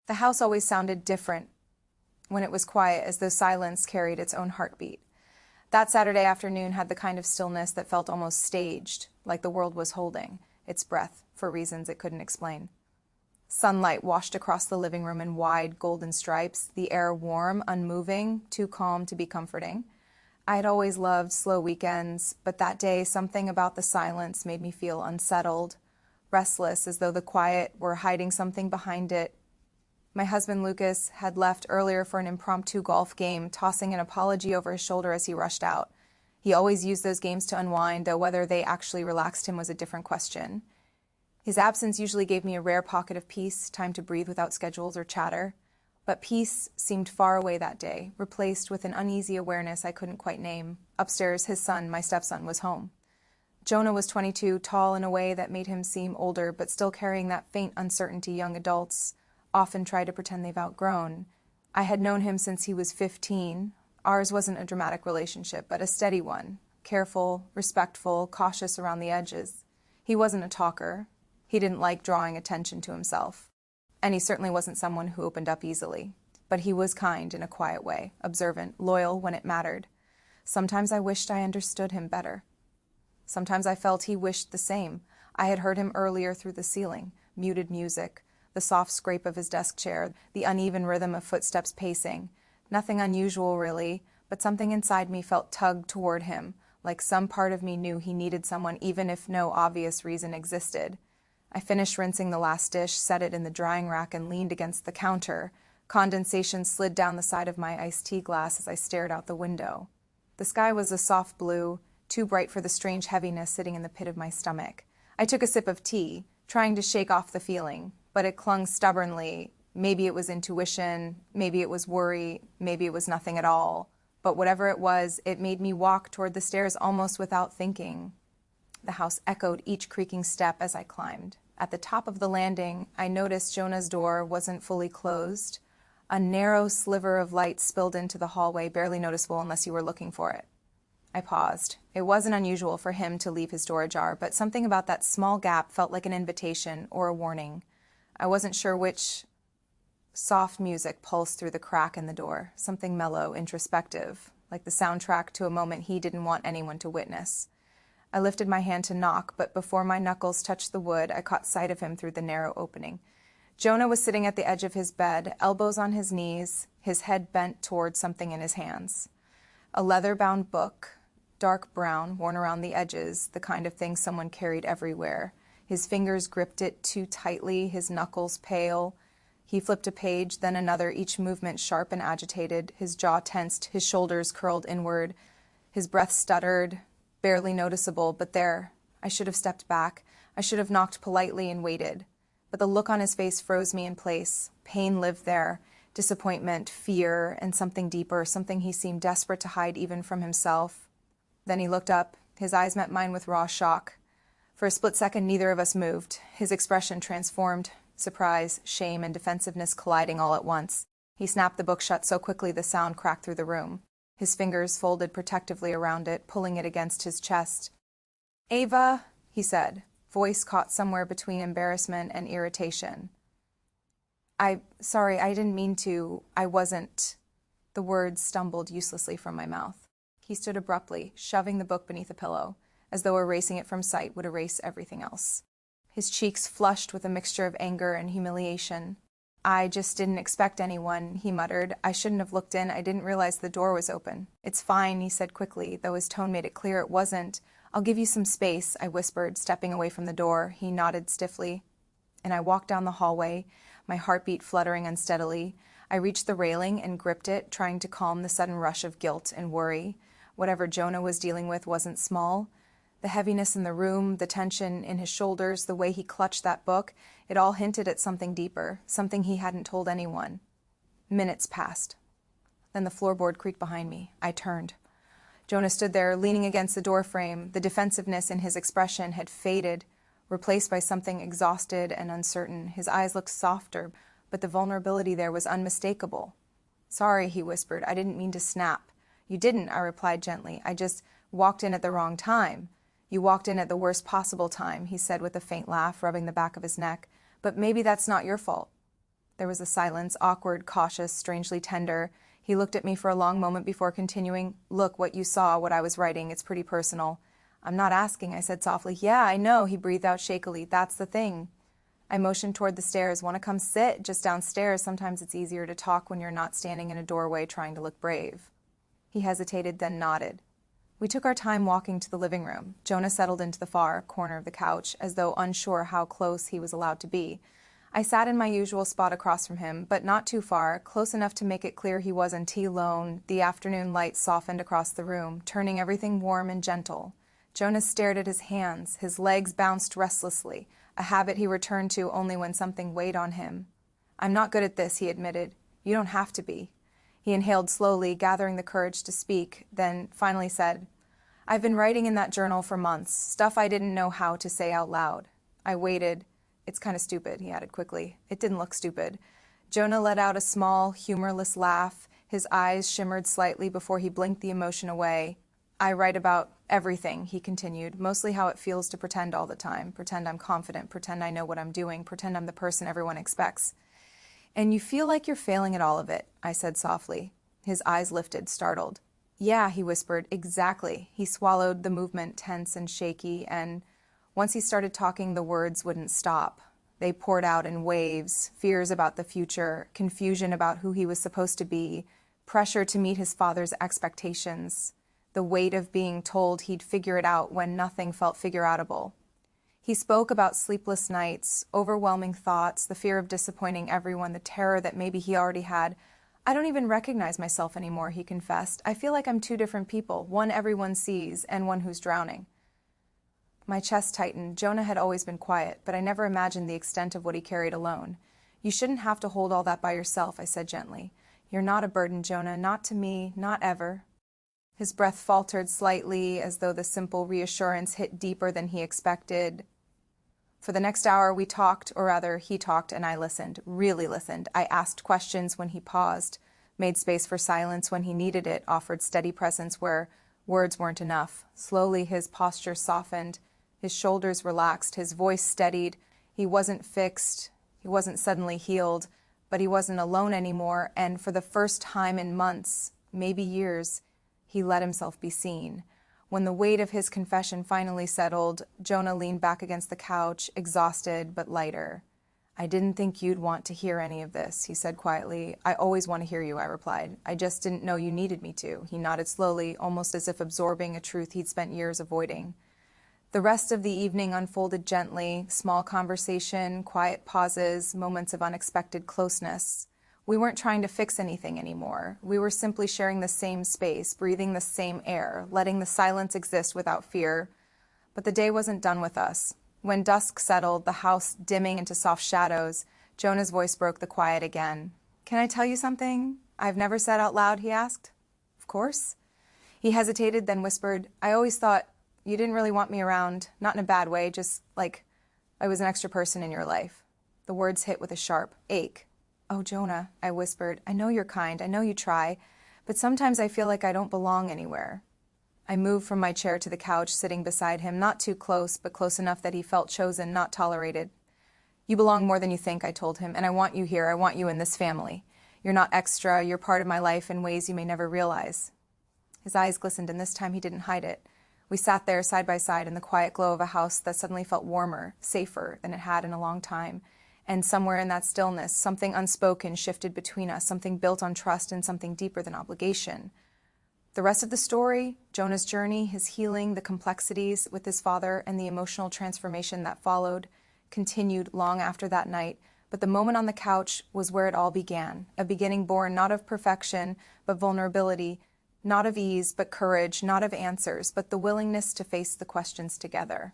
The house always sounded different when it was quiet, as though silence carried its own heartbeat. That Saturday afternoon had the kind of stillness that felt almost staged, like the world was holding its breath for reasons it couldn't explain. Sunlight washed across the living room in wide, golden stripes, the air warm, unmoving, too calm to be comforting. I had always loved slow weekends, but that day something about the silence made me feel unsettled, restless, as though the quiet were hiding something behind it. My husband Lucas had left earlier for an impromptu golf game, tossing an apology over his shoulder as he rushed out. He always used those games to unwind, though whether they actually relaxed him was a different question. His absence usually gave me a rare pocket of peace, time to breathe without schedules or chatter. But peace seemed far away that day, replaced with an uneasy awareness I couldn't quite name. Upstairs, his son, my stepson, was home. Jonah was 22, tall in a way that made him seem older, but still carrying that faint uncertainty young adults often try to pretend they've outgrown. I had known him since he was 15. Ours wasn't a dramatic relationship, but a steady one. Careful, respectful, cautious around the edges. He wasn't a talker. He didn't like drawing attention to himself. And he certainly wasn't someone who opened up easily. But he was kind in a quiet way, observant, loyal when it mattered. Sometimes I wished I understood him better. Sometimes I felt he wished the same. I had heard him earlier through the ceiling, muted music, the soft scrape of his desk chair, the uneven rhythm of footsteps pacing. Nothing unusual, really, but something inside me felt tugged toward him, like some part of me knew he needed someone even if no obvious reason existed. I finished rinsing the last dish, set it in the drying rack, and leaned against the counter. Condensation slid down the side of my iced tea glass as I stared out the window. The sky was a soft blue, too bright for the strange heaviness sitting in the pit of my stomach. I took a sip of tea, trying to shake off the feeling, but it clung stubbornly. Maybe it was intuition, maybe it was worry, maybe it was nothing at all. But whatever it was, it made me walk toward the stairs almost without thinking. The house echoed each creaking step as I climbed. At the top of the landing, I noticed Jonah's door wasn't fully closed. A narrow sliver of light spilled into the hallway, barely noticeable unless you were looking for it. I paused. It wasn't unusual for him to leave his door ajar, but something about that small gap felt like an invitation or a warning. I wasn't sure which. Soft music pulsed through the crack in the door, something mellow, introspective, like the soundtrack to a moment he didn't want anyone to witness. I lifted my hand to knock, but before my knuckles touched the wood, I caught sight of him through the narrow opening. Jonah was sitting at the edge of his bed, elbows on his knees, his head bent toward something in his hands. A leather-bound book, dark brown, worn around the edges, the kind of thing someone carried everywhere. His fingers gripped it too tightly, his knuckles pale. He flipped a page, then another, each movement sharp and agitated, his jaw tensed, his shoulders curled inward. His breath stuttered, barely noticeable, but there. I should have stepped back. I should have knocked politely and waited. But the look on his face froze me in place. Pain lived there, disappointment, fear, and something deeper, something he seemed desperate to hide even from himself. Then he looked up. His eyes met mine with raw shock. For a split second, neither of us moved. His expression transformed, surprise, shame, and defensiveness colliding all at once. He snapped the book shut so quickly the sound cracked through the room. His fingers folded protectively around it, pulling it against his chest. "Ava," he said, voice caught somewhere between embarrassment and irritation. Sorry, I didn't mean to. I wasn't." The words stumbled uselessly from my mouth. He stood abruptly, shoving the book beneath a pillow, as though erasing it from sight would erase everything else. His cheeks flushed with a mixture of anger and humiliation. "I just didn't expect anyone," he muttered. "I shouldn't have looked in. I didn't realize the door was open." "It's fine," he said quickly, though his tone made it clear it wasn't. "I'll give you some space," I whispered, stepping away from the door. He nodded stiffly. And I walked down the hallway, my heartbeat fluttering unsteadily. I reached the railing and gripped it, trying to calm the sudden rush of guilt and worry. Whatever Jonah was dealing with wasn't small. The heaviness in the room, the tension in his shoulders, the way he clutched that book, it all hinted at something deeper, something he hadn't told anyone. Minutes passed. Then the floorboard creaked behind me. I turned. Jonah stood there, leaning against the doorframe. The defensiveness in his expression had faded, replaced by something exhausted and uncertain. His eyes looked softer, but the vulnerability there was unmistakable. "Sorry," he whispered. "I didn't mean to snap." "You didn't," I replied gently. "I just walked in at the wrong time." "You walked in at the worst possible time," he said with a faint laugh, rubbing the back of his neck. "But maybe that's not your fault." There was a silence, awkward, cautious, strangely tender. He looked at me for a long moment before continuing, "Look, what you saw, what I was writing, it's pretty personal." "I'm not asking," I said softly. "Yeah, I know," he breathed out shakily. "That's the thing." I motioned toward the stairs. "Want to come sit? Just downstairs. Sometimes it's easier to talk when you're not standing in a doorway trying to look brave." He hesitated, then nodded. We took our time walking to the living room. Jonah settled into the far corner of the couch, as though unsure how close he was allowed to be. I sat in my usual spot across from him, but not too far, close enough to make it clear he wasn't alone. The afternoon light softened across the room, turning everything warm and gentle. Jonah stared at his hands. His legs bounced restlessly, a habit he returned to only when something weighed on him. "I'm not good at this," he admitted. "You don't have to be." He inhaled slowly, gathering the courage to speak, then finally said, "I've been writing in that journal for months, stuff I didn't know how to say out loud." I waited. "It's kind of stupid," he added quickly. It didn't look stupid. Jonah let out a small, humorless laugh. His eyes shimmered slightly before he blinked the emotion away. "I write about everything," he continued, "mostly how it feels to pretend all the time, pretend I'm confident, pretend I know what I'm doing, pretend I'm the person everyone expects." "And you feel like you're failing at all of it," I said softly. His eyes lifted, startled. "Yeah," he whispered, "exactly." He swallowed, the movement tense and shaky, and once he started talking, the words wouldn't stop. They poured out in waves, fears about the future, confusion about who he was supposed to be, pressure to meet his father's expectations, the weight of being told he'd figure it out when nothing felt figure-outable. He spoke about sleepless nights, overwhelming thoughts, the fear of disappointing everyone, the terror that maybe he already had. "I don't even recognize myself anymore," he confessed. "I feel like I'm two different people, one everyone sees and one who's drowning." My chest tightened. Jonah had always been quiet, but I never imagined the extent of what he carried alone. "You shouldn't have to hold all that by yourself," I said gently. "You're not a burden, Jonah, not to me, not ever." His breath faltered slightly, as though the simple reassurance hit deeper than he expected. For the next hour we talked, or rather he talked and I listened, really listened. I asked questions when he paused, made space for silence when he needed it, offered steady presence where words weren't enough. Slowly his posture softened, his shoulders relaxed, his voice steadied. He wasn't fixed, he wasn't suddenly healed, but he wasn't alone anymore, and for the first time in months, maybe years, he let himself be seen. When the weight of his confession finally settled, Jonah leaned back against the couch, exhausted but lighter. "I didn't think you'd want to hear any of this," he said quietly. "I always want to hear you," I replied. "I just didn't know you needed me to." He nodded slowly, almost as if absorbing a truth he'd spent years avoiding. The rest of the evening unfolded gently, small conversation, quiet pauses, moments of unexpected closeness. We weren't trying to fix anything anymore. We were simply sharing the same space, breathing the same air, letting the silence exist without fear. But the day wasn't done with us. When dusk settled, the house dimming into soft shadows, Jonah's voice broke the quiet again. "Can I tell you something I've never said out loud?" he asked. "Of course." He hesitated, then whispered, "I always thought you didn't really want me around, not in a bad way, just like I was an extra person in your life." The words hit with a sharp ache. "Oh, Jonah," I whispered, "I know you're kind, I know you try, but sometimes I feel like I don't belong anywhere." I moved from my chair to the couch, sitting beside him, not too close, but close enough that he felt chosen, not tolerated. "You belong more than you think," I told him, "and I want you here, I want you in this family. You're not extra, you're part of my life in ways you may never realize." His eyes glistened, and this time he didn't hide it. We sat there side by side in the quiet glow of a house that suddenly felt warmer, safer than it had in a long time. And somewhere in that stillness, something unspoken shifted between us, something built on trust and something deeper than obligation. The rest of the story, Jonah's journey, his healing, the complexities with his father, and the emotional transformation that followed, continued long after that night. But the moment on the couch was where it all began, a beginning born not of perfection, but vulnerability, not of ease, but courage, not of answers, but the willingness to face the questions together.